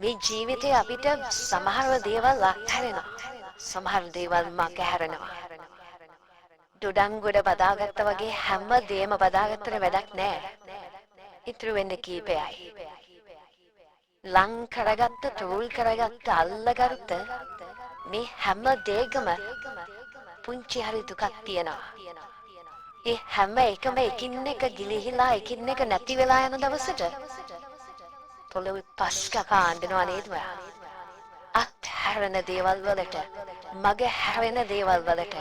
මේ ජීවිතේ අපිට සමහර දේවල් අත්හැරෙනවා. සමහර දේවල් මගහැරෙනවා. දොඩංගොඩ බදාගත්තා වගේ හැම දෙයක්ම බදාගත්තට වැඩක් නැහැ. ඉතුරු වෙන්නේ කීපයයි. ලං කරගත්ත, තෝල් කරගත්ත, අල්ලගත්ත මේ හැම දෙයකම පුංචි හරි දුකක් තියෙනවා. ඒ හැම එකම එකින් එක ගිලිහිලා එකින් එක නැති වෙලා යන දවසට පොළොවේ පස් කකා අඬනවා නේද ඔයා? අත්හැරෙන දේවල් වලට, මග හැරෙන දේවල් වලට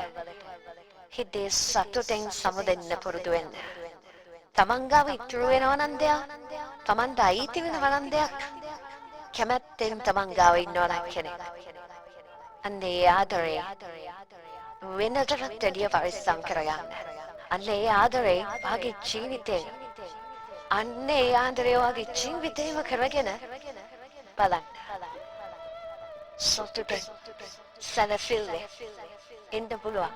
හිතේ සතුටෙන් සමුදෙන්න පුරුදු වෙන්න. තමන් ගාව ඉතුරු වෙනවා නම් දෙයක්, තමන්ට අයිති වෙනවා නම් දෙයක්, කැමැත්තෙන් තමන් ගාව ඉන්නවා නම් කෙනෙක්. අන්න ඒ ආදරේ වෙනටත් වැඩිය පරිස්සම් කරගන්න. අන්න ඒ ආදරේ වාගේ ජීවිතේ, අන්න ඒ ආදරේ වාගේ ජීවිතේම කරගෙන බලන්න. සතුටෙන් සැනසෙල්ලෙන් ඉන්න පුළුවන්.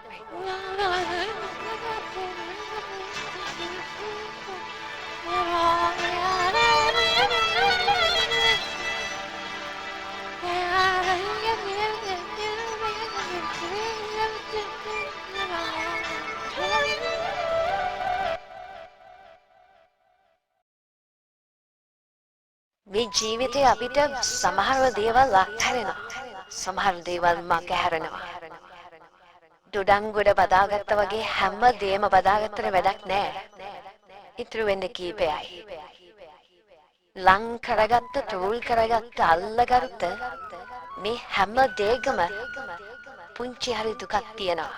මේ ජීවිතේ අපිට සමහර දේවල් අත්හැරෙනවා. සමහර දේවල් මගහැරෙනවා. දොඩංගොඩ බදාගත්තා වගේ හැම දෙයක්ම බදාගත්තට වැඩක් නැහැ. ඉතුරු වෙන්නේ කීපයයි. ලං කරගත්ත, තෝල් කරගත්ත, අල්ලගත්ත මේ හැම දෙයකම පුංචි හරි දුකක් තියෙනවා.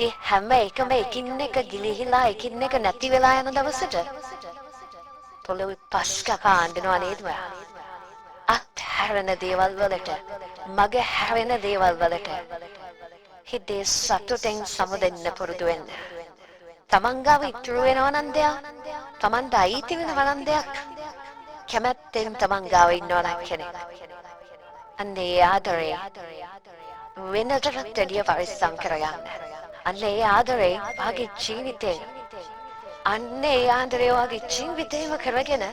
ඒ හැම එකම එකින් එක ගිලිහිලා එකින් එක නැති වෙලා යන දවසට පොළොවේ පස් කකා අඬනවා නේද ඔයා? අත්හැරෙන දේවල් වලට, මග හැරෙන දේවල් වලට හිතේ සතුටෙන් සමුදෙන්න පුරුදු වෙන්න. තමන් ගාව ඉතුරු වෙනවා නම් දෙයක්, තමන්ට අයිති වෙනවා නම් දෙයක්, කැමැත්තෙන් තමන් ගාව ඉන්නවා නම් කෙනෙක්. අන්න ඒ ආදරේ වෙනටත් වැඩිය පරිස්සම් කරගන්න. අන්න ඒ ආදරේ වාගේ ජීවිතේ, අන්න ඒ ආදරේ වාගේ ජීවිතේම කරගෙන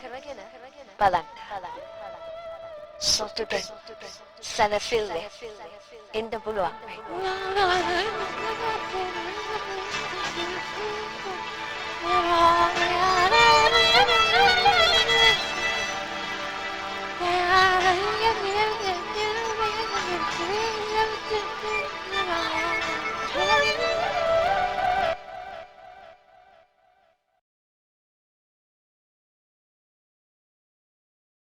බලන්න. සතුටෙන් සැනසෙල්ලෙන් ඉන්න පුළුවන්.